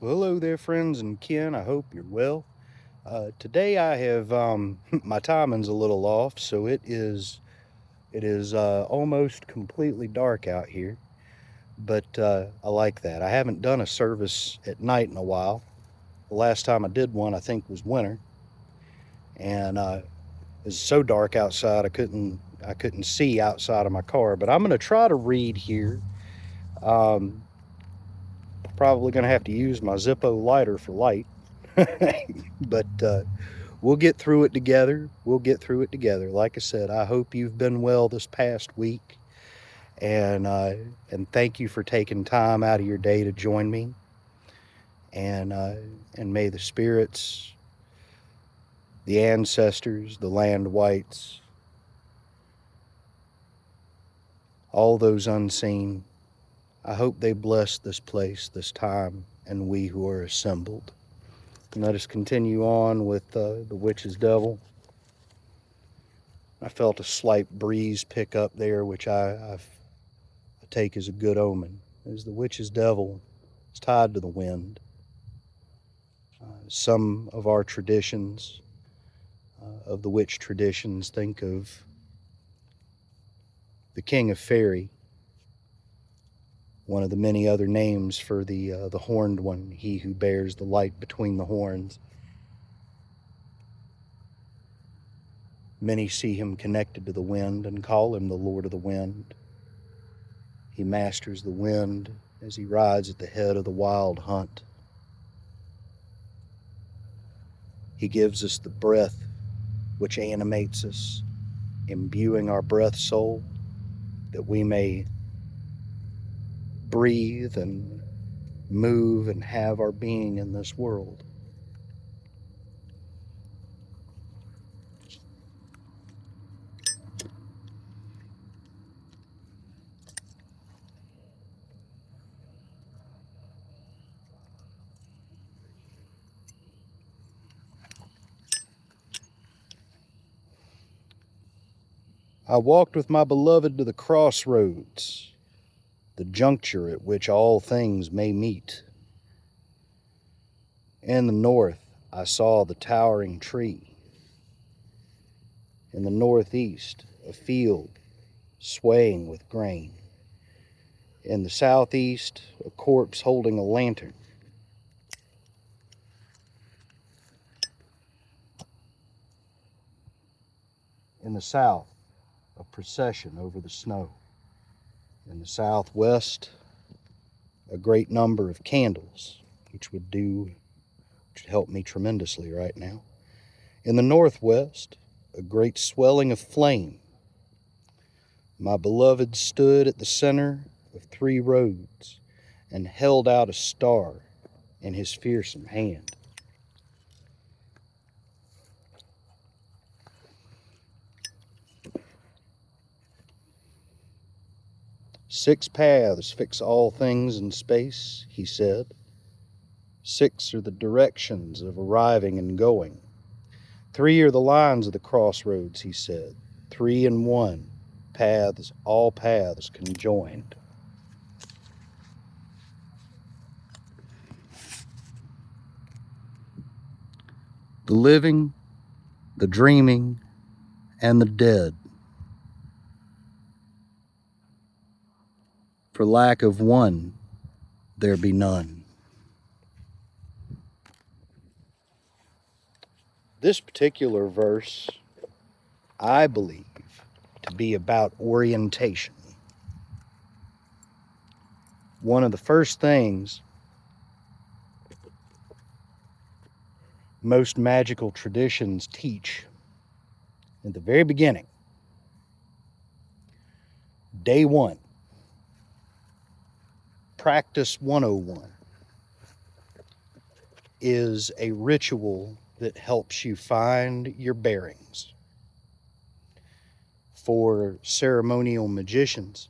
Well, hello there, friends and kin. I hope you're well. Today I have my timing's a little off, so it is almost completely dark out here. But I like that. I haven't done a service at night in a while. The last time I did one, I think, was winter, and it was so dark outside I couldn't see outside of my car. But I'm going to try to read here. Um, Probably going to have to use my Zippo lighter for light, but we'll get through it together. We'll get through it together. Like I said, I hope you've been well this past week, and uh, and thank you for taking time out of your day to join me. And and may the spirits, the ancestors, the land whites, all those unseen, I hope they bless this place, this time, and we who are assembled. And let us continue on with the witch's devil. I felt a slight breeze pick up there, which I take as a good omen, as the witch's devil is tied to the wind. Some of our traditions, of the witch traditions, think of the king of fairy, one of the many other names for the horned one, he who bears the light between the horns. Many see him connected to the wind and call him the Lord of the Wind. He masters the wind as he rides at the head of the wild hunt. He gives us the breath which animates us, imbuing our breath soul, that we may breathe and move and have our being in this world. I walked with my beloved to the crossroads, the juncture at which all things may meet. In the north, I saw the towering tree. In the northeast, a field swaying with grain. In the southeast, a corpse holding a lantern. In the south, a procession over the snow. In the southwest, a great number of candles, which would help me tremendously right now. In the northwest, a great swelling of flame. My beloved stood at the center of three roads and held out a star in his fearsome hand. Six paths fix all things in space, he said. Six are the directions of arriving and going. Three are the lines of the crossroads, he said. Three and one, paths, all paths conjoined. The living, the dreaming, and the dead. For lack of one, there be none. This particular verse, I believe, to be about orientation. One of the first things most magical traditions teach at the very beginning, day one, practice 101, is a ritual that helps you find your bearings. For ceremonial magicians,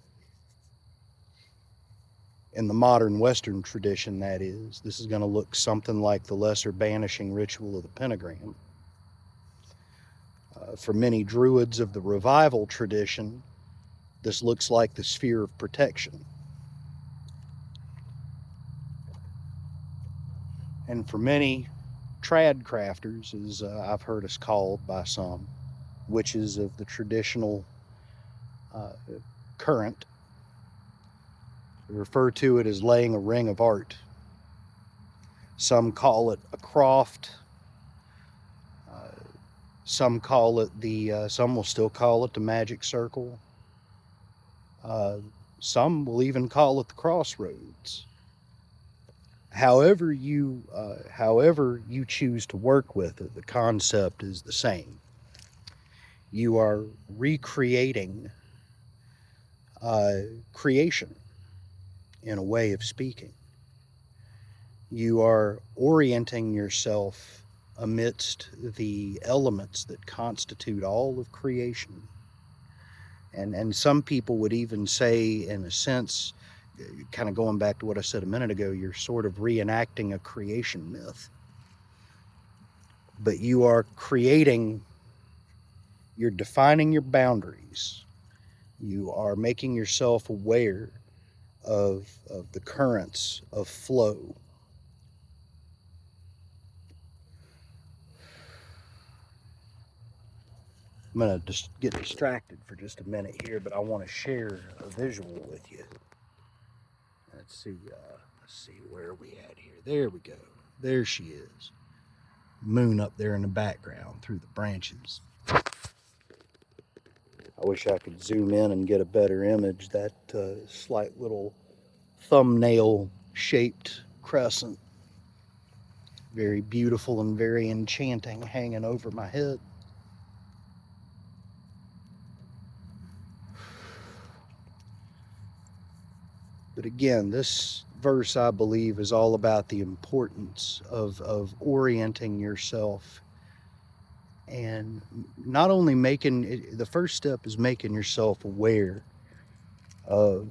in the modern Western tradition, that is, this is going to look something like the lesser banishing ritual of the pentagram. For many druids of the revival tradition, this looks like the sphere of protection. And for many, trad crafters, as I've heard us called by some, witches of the traditional uh, current, refer to it as laying a ring of art. Some call it a croft. Some call it some will still call it the magic circle. Uh, some will even call it the crossroads. However you choose to work with it, the concept is the same. You are recreating creation, in a way of speaking. You are orienting yourself amidst the elements that constitute all of creation. And some people would even say, in a sense, kind of going back to what I said a minute ago, you're sort of reenacting a creation myth. But you are creating, you're defining your boundaries. You are making yourself aware of the currents of flow. I'm going to just get distracted for just a minute here, but I want to share a visual with you. Let's see, where are we at here? There we go. There she is. Moon up there in the background through the branches. I wish I could zoom in and get a better image. That slight little thumbnail shaped crescent. Very beautiful and very enchanting, hanging over my head. But again, this verse, I believe, is all about the importance of orienting yourself, and not only making, the first step is making yourself aware of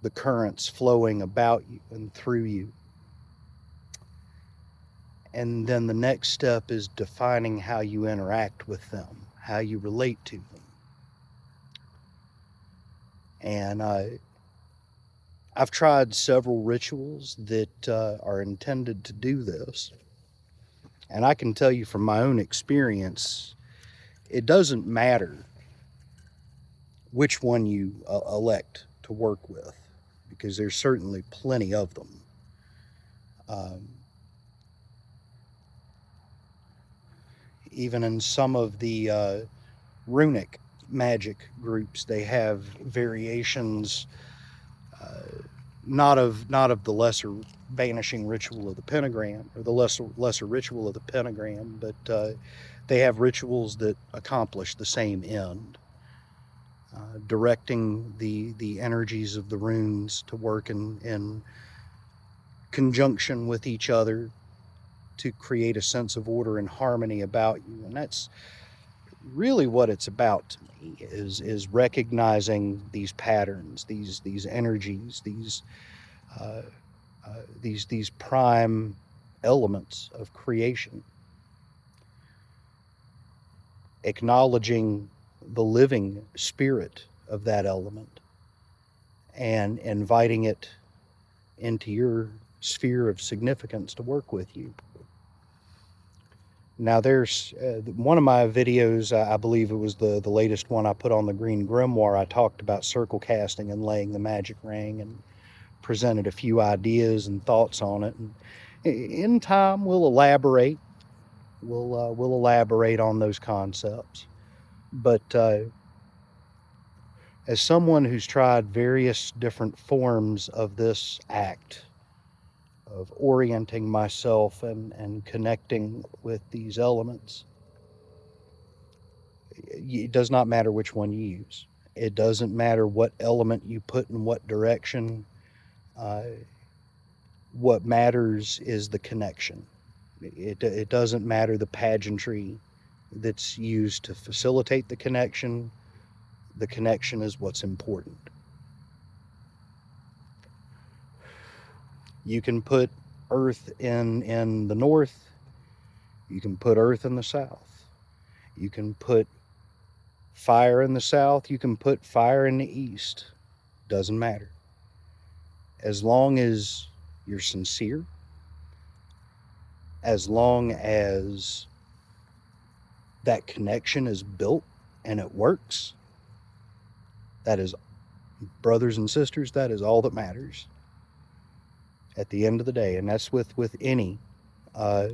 the currents flowing about you and through you. And then the next step is defining how you interact with them, how you relate to them. And I've tried several rituals that are intended to do this. And I can tell you from my own experience, it doesn't matter which one you elect to work with, because there's certainly plenty of them. Even in some of the runic magic groups, they have variations, not of the lesser banishing ritual of the pentagram, or the lesser ritual of the pentagram, but they have rituals that accomplish the same end, directing the energies of the runes to work in conjunction with each other to create a sense of order and harmony about you. And that's really what it's about to me, is recognizing these patterns, these energies, these prime elements of creation, acknowledging the living spirit of that element and inviting it into your sphere of significance to work with you. Now, there's one of my videos, I believe it was the latest one I put on the Green Grimoire. I talked about circle casting and laying the magic ring, and presented a few ideas and thoughts on it. And in time, we'll elaborate. We'll elaborate on those concepts. But as someone who's tried various different forms of this act, of orienting myself and connecting with these elements, it does not matter which one you use. It doesn't matter what element you put in what direction. What matters is the connection. It doesn't matter the pageantry that's used to facilitate the connection. The connection is what's important. You can put earth in the north. You can put earth in the south. You can put fire in the south. You can put fire in the east. Doesn't matter. As long as you're sincere, as long as that connection is built and it works, that is, brothers and sisters, that is all that matters at the end of the day. And that's with any uh,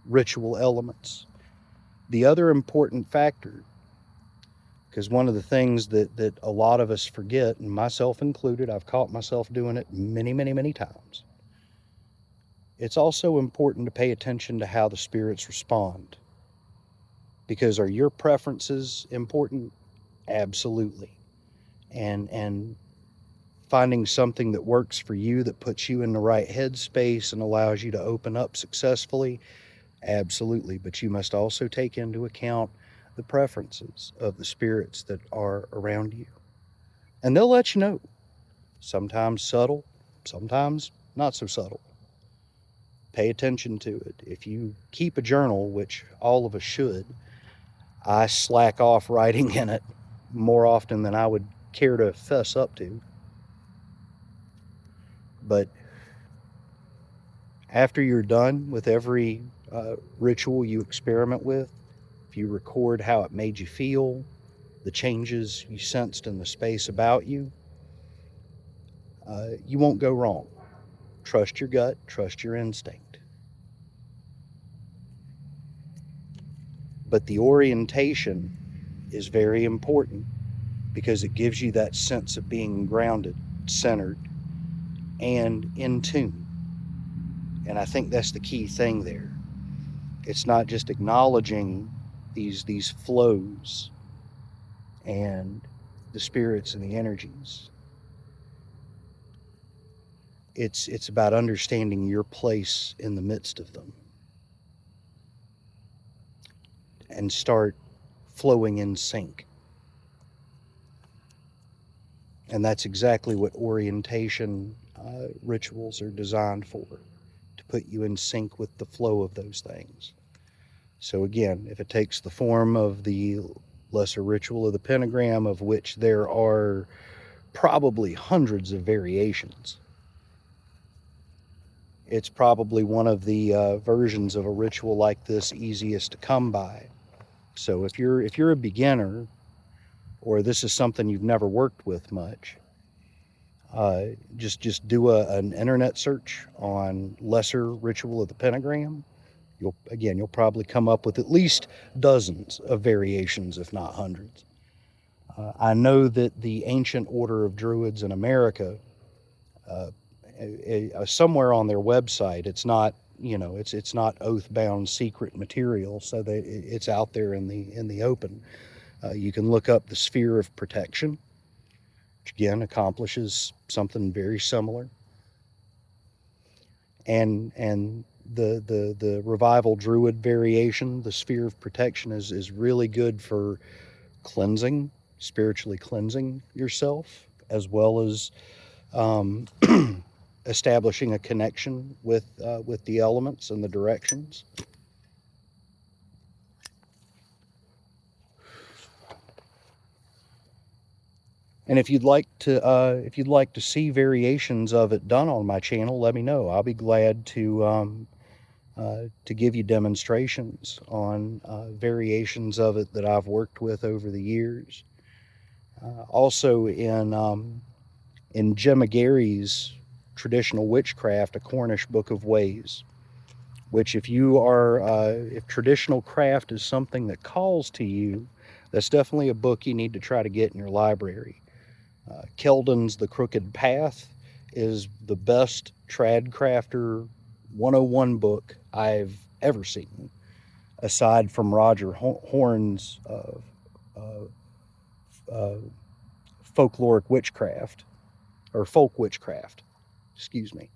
ritual elements. The other important factor, because one of the things that a lot of us forget, and myself included, I've caught myself doing it many, many, many times. It's also important to pay attention to how the spirits respond. Because are your preferences important? Absolutely. And finding something that works for you, that puts you in the right headspace and allows you to open up successfully, absolutely. But you must also take into account the preferences of the spirits that are around you. And they'll let you know. Sometimes subtle, sometimes not so subtle. Pay attention to it. If you keep a journal, which all of us should, I slack off writing in it more often than I would care to fess up to. But after you're done with every ritual you experiment with, if you record how it made you feel, the changes you sensed in the space about you, you won't go wrong. Trust your gut, trust your instinct. But the orientation is very important because it gives you that sense of being grounded, centered, and in tune. And I think that's the key thing there. It's not just acknowledging these flows and the spirits and the energies. It's about understanding your place in the midst of them and start flowing in sync. And that's exactly what orientation rituals are designed for, to put you in sync with the flow of those things. So again, if it takes the form of the lesser ritual of the pentagram, of which there are probably hundreds of variations, it's probably one of the versions of a ritual like this easiest to come by. So if you're a beginner, or this is something you've never worked with much, just do an internet search on lesser ritual of the pentagram. You'll probably come up with at least dozens of variations, if not hundreds. I know that the ancient order of Druids in America, somewhere on their website, it's not, it's not oath-bound secret material, so that it's out there in the open. You can look up the sphere of protection, which again accomplishes something very similar. And the revival druid variation, the sphere of protection, is really good for cleansing, spiritually cleansing yourself, as well as establishing a connection with the elements and the directions. And if you'd like to see variations of it done on my channel, let me know. I'll be glad to give you demonstrations on variations of it that I've worked with over the years. Also in Gemma Gary's Traditional Witchcraft, A Cornish Book of Ways, which if traditional craft is something that calls to you, that's definitely a book you need to try to get in your library. Keldon's The Crooked Path is the best trad crafter 101 book I've ever seen, aside from Roger Horn's folkloric witchcraft, or folk witchcraft, excuse me.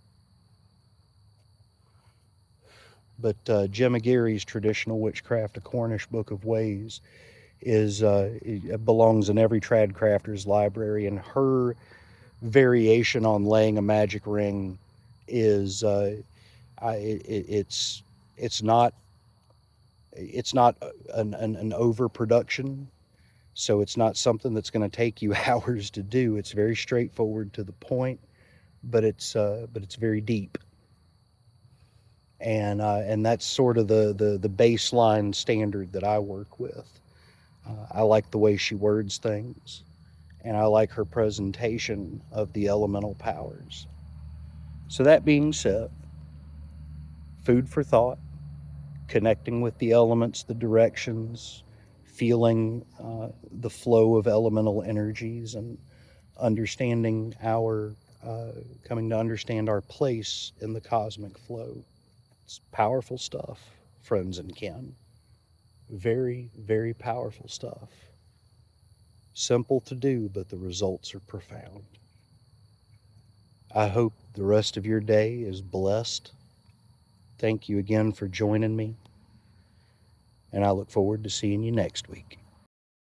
But Gemma Gary's Traditional Witchcraft, A Cornish Book of Ways, it belongs in every trad crafter's library, and her variation on laying a magic ring is it's not an overproduction, so it's not something that's going to take you hours to do. It's very straightforward, to the point, but it's very deep. And that's sort of the baseline standard that I work with. I like the way she words things, and I like her presentation of the elemental powers. So that being said, food for thought, connecting with the elements, the directions, feeling the flow of elemental energies, and understanding coming to understand our place in the cosmic flow. It's powerful stuff, friends and kin. Very, very powerful stuff. Simple to do, but the results are profound. I hope the rest of your day is blessed. Thank you again for joining me, and I look forward to seeing you next week.